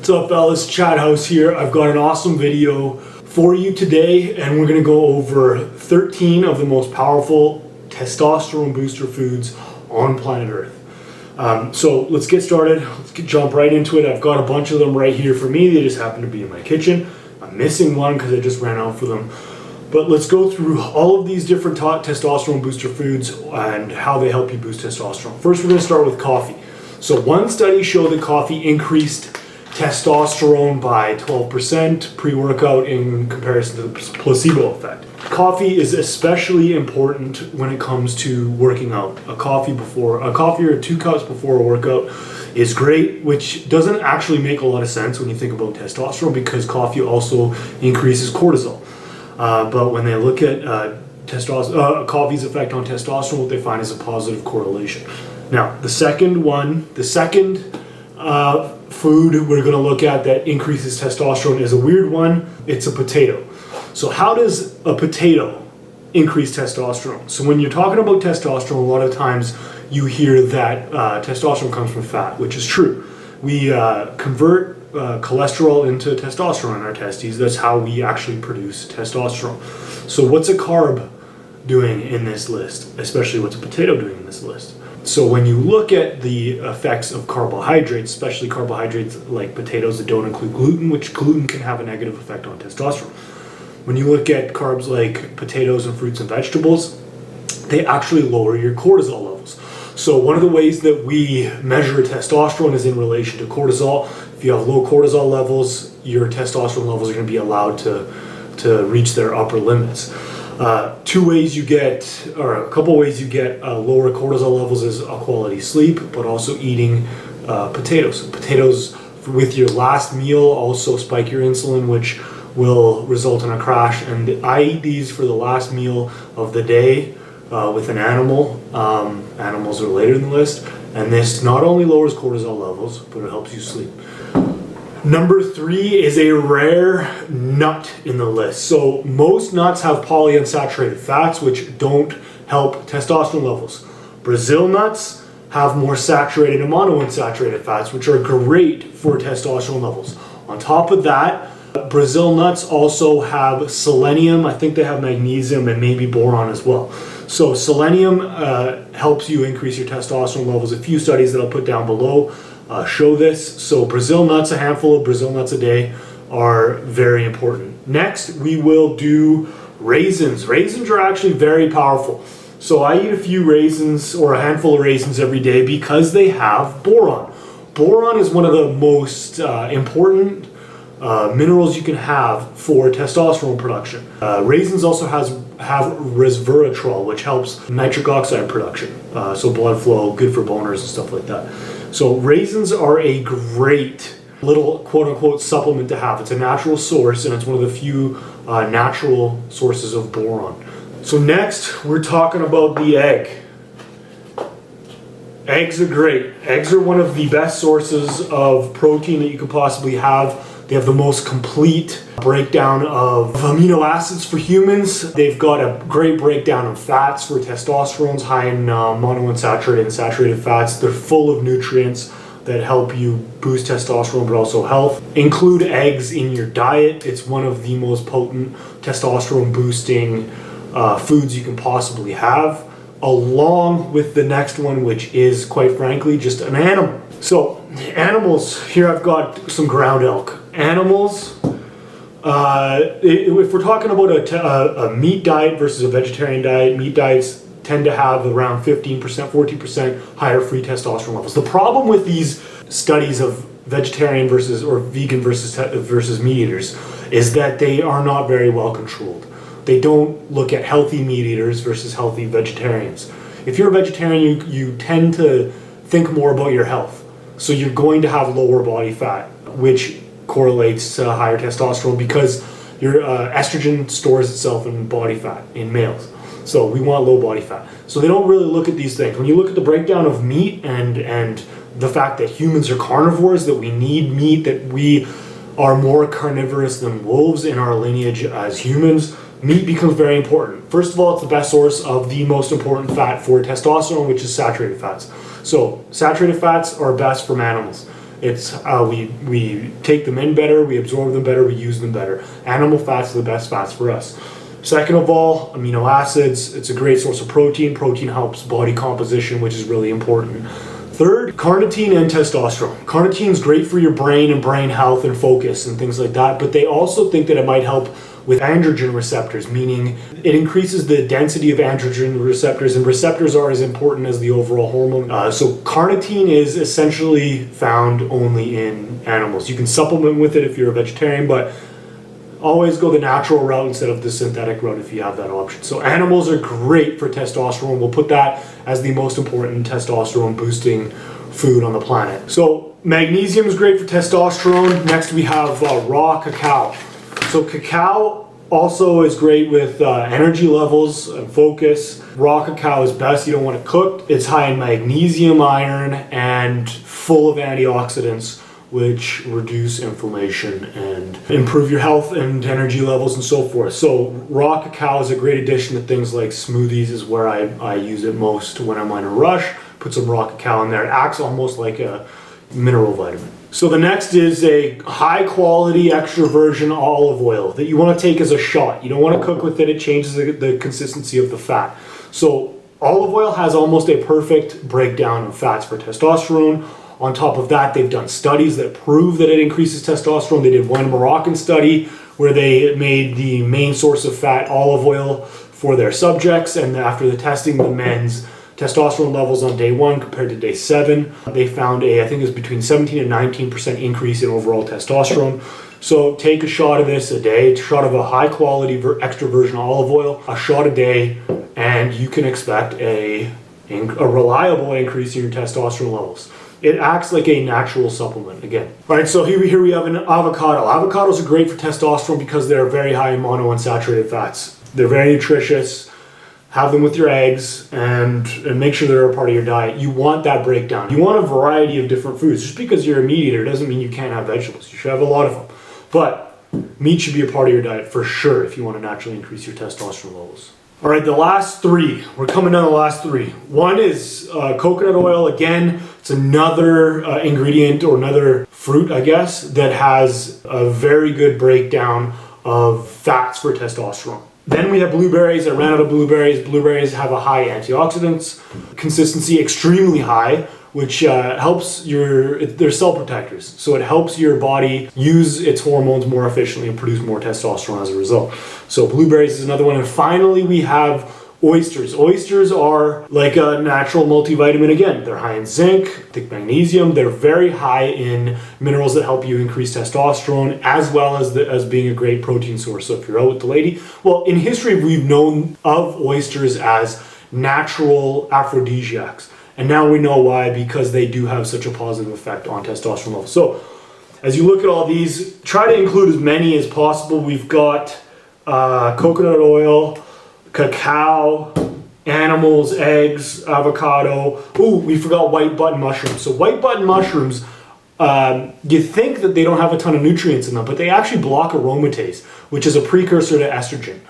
What's up, fellas? Chad House here. I've got an awesome video for you today, and we're going to go over 13 of the most powerful testosterone booster foods on planet Earth. So let's get started. Jump right into it. I've got a bunch of them right here for me. They just happen to be in my kitchen. I'm missing one because I just ran out for them. But let's go through all of these different testosterone booster foods and how they help you boost testosterone. First, we're going to start with coffee. So one study showed that coffee increased testosterone by 12% pre-workout in comparison to the placebo effect. Coffee is especially important when it comes to working out. A coffee or 2 cups before a workout is great, which doesn't actually make a lot of sense when you think about testosterone because coffee also increases cortisol. But when they look at coffee's effect on testosterone, what they find is a positive correlation. Now, the second food we're going to look at that increases testosterone is a weird one. It's a potato. So how does a potato increase testosterone? So when you're talking about testosterone, a lot of times you hear that testosterone comes from fat, which is true. We convert cholesterol into testosterone in our testes. That's how we actually produce testosterone. So what's a carb doing in this list? Especially what's a potato doing in this list? So when you look at the effects of carbohydrates, especially carbohydrates like potatoes that don't include gluten, which gluten can have a negative effect on testosterone. When you look at carbs like potatoes and fruits and vegetables, they actually lower your cortisol levels. So one of the ways that we measure testosterone is in relation to cortisol. If you have low cortisol levels, your testosterone levels are going to be allowed to reach their upper limits. A couple ways you get lower cortisol levels is a quality sleep, but also eating potatoes. Potatoes with your last meal also spike your insulin, which will result in a crash. And I eat these for the last meal of the day with an animal. Animals are later in the list. And this not only lowers cortisol levels, but it helps you sleep. Number 3 is a rare nut in the list. So most nuts have polyunsaturated fats, which don't help testosterone levels. Brazil nuts have more saturated and monounsaturated fats, which are great for testosterone levels. On top of that, Brazil nuts also have selenium. I think they have magnesium and maybe boron as well. So selenium helps you increase your testosterone levels. A few studies that I'll put down below show this. So Brazil nuts, a handful of Brazil nuts a day are very important. Next, we will do raisins. Raisins are actually very powerful. So I eat a few raisins or a handful of raisins every day because they have boron. Boron is one of the most important minerals you can have for testosterone production. Raisins also have resveratrol, which helps nitric oxide production. So blood flow, good for boners and stuff like that. So raisins are a great little quote-unquote supplement to have. It's a natural source, and it's one of the few natural sources of boron. So next, we're talking about the egg. Eggs are great. Eggs are one of the best sources of protein that you could possibly have. They have the most complete breakdown of amino acids for humans. They've got a great breakdown of fats for testosterone's high in monounsaturated and saturated fats. They're full of nutrients that help you boost testosterone but also health. Include eggs in your diet. It's one of the most potent testosterone boosting foods you can possibly have, along with the next one, which is quite frankly just an animal. So animals, here I've got some ground elk. Animals, if we're talking about a meat diet versus a vegetarian diet, meat diets tend to have around 15%, 14% higher free testosterone levels. The problem with these studies of vegetarian or vegan versus meat eaters is that they are not very well controlled. They don't look at healthy meat eaters versus healthy vegetarians. If you're a vegetarian, you tend to think more about your health. So you're going to have lower body fat, which correlates to higher testosterone because your estrogen stores itself in body fat in males. So we want low body fat. So they don't really look at these things. When you look at the breakdown of meat and the fact that humans are carnivores, that we need meat, that we are more carnivorous than wolves in our lineage as humans, meat becomes very important. First of all, it's the best source of the most important fat for testosterone, which is saturated fats. So saturated fats are best from animals. It's we take them in better, we absorb them better, we use them better. Animal fats are the best fats for us. Second of all, amino acids. It's a great source of protein. Protein helps body composition, which is really important. Third, carnitine and testosterone. Carnitine is great for your brain and brain health and focus and things like that, but they also think that it might help with androgen receptors, meaning it increases the density of androgen receptors, and receptors are as important as the overall hormone. So carnitine is essentially found only in animals. You can supplement with it if you're a vegetarian, but always go the natural route instead of the synthetic route if you have that option. So animals are great for testosterone. We'll put that as the most important testosterone boosting food on the planet. So magnesium is great for testosterone. Next we have raw cacao. So cacao also is great with energy levels and focus. Raw cacao is best. You don't want it cooked. It's high in magnesium, iron, and full of antioxidants, which reduce inflammation and improve your health and energy levels and so forth. So raw cacao is a great addition to things like smoothies, is where I use it most when I'm in a rush. Put some raw cacao in there. It acts almost like a mineral vitamin. So the next is a high quality extra virgin olive oil that you want to take as a shot. You don't want to cook with it. It changes the consistency of the fat. So olive oil has almost a perfect breakdown of fats for testosterone. On top of that, they've done studies that prove that it increases testosterone. They did one Moroccan study where they made the main source of fat olive oil for their subjects, and after the testing, the men's testosterone levels on day 1 compared to day 7, they found I think it was between 17 and 19% increase in overall testosterone. So take a shot of this a day, a shot of a high quality extra virgin olive oil, a shot a day, and you can expect a reliable increase in your testosterone levels. It acts like a natural supplement again. All right, so here we have an avocado. Avocados are great for testosterone because they're very high in monounsaturated fats. They're very nutritious. Have them with your eggs and make sure they're a part of your diet. You want that breakdown. You want a variety of different foods. Just because you're a meat eater doesn't mean you can't have vegetables. You should have a lot of them. But meat should be a part of your diet for sure if you want to naturally increase your testosterone levels. All right, the last 3. We're coming down the last 3. One is coconut oil. Again, it's another ingredient or another fruit, I guess, that has a very good breakdown of fats for testosterone. Then we have blueberries. I ran out of blueberries. Blueberries have a high antioxidants consistency, extremely high, which helps they're cell protectors. So it helps your body use its hormones more efficiently and produce more testosterone as a result. So blueberries is another one. And finally, we have oysters. Oysters are like a natural multivitamin again. They're high in zinc, thick magnesium. They're very high in minerals that help you increase testosterone, as well as being a great protein source. So if you're out with the lady, well, in history, we've known of oysters as natural aphrodisiacs. And now we know why, because they do have such a positive effect on testosterone levels. So as you look at all these, try to include as many as possible. We've got coconut oil, cacao, animals, eggs, avocado. Ooh, we forgot white button mushrooms. So white button mushrooms, you think that they don't have a ton of nutrients in them, but they actually block aromatase, which is a precursor to estrogen.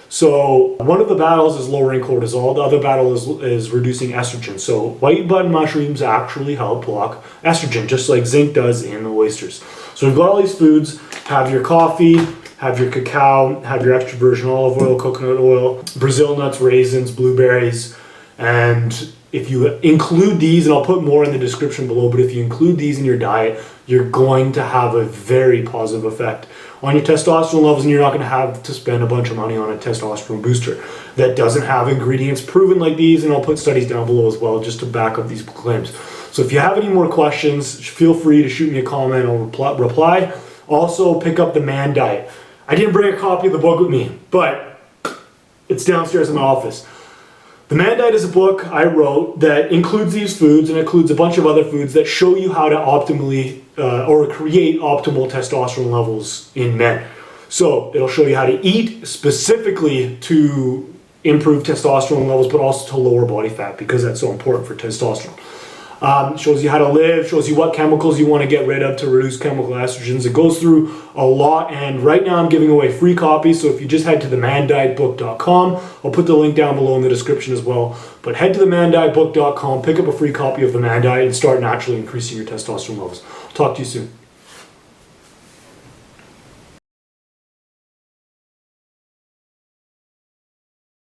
So one of the battles is lowering cortisol, the other battle is reducing estrogen. So white button mushrooms actually help block estrogen, just like zinc does in the oysters. So we've got all these foods. Have your coffee, have your cacao, have your extra virgin olive oil, coconut oil, Brazil nuts, raisins, blueberries. And if you include these, and I'll put more in the description below, but if you include these in your diet, you're going to have a very positive effect on your testosterone levels, and you're not going to have to spend a bunch of money on a testosterone booster that doesn't have ingredients proven like these, and I'll put studies down below as well just to back up these claims. So if you have any more questions, feel free to shoot me a comment. I'll reply. Also, pick up the Man Diet. I didn't bring a copy of the book with me, but it's downstairs in my office. The Man Diet is a book I wrote that includes these foods and includes a bunch of other foods that show you how to optimally or create optimal testosterone levels in men. So it'll show you how to eat specifically to improve testosterone levels, but also to lower body fat, because that's so important for testosterone. Shows you how to live, shows you what chemicals you want to get rid of to reduce chemical estrogens. It goes through a lot, and right now I'm giving away free copies, so if you just head to themandietbook.com, I'll put the link down below in the description as well, but head to themandietbook.com, pick up a free copy of The Man Diet, and start naturally increasing your testosterone levels. I'll talk to you soon.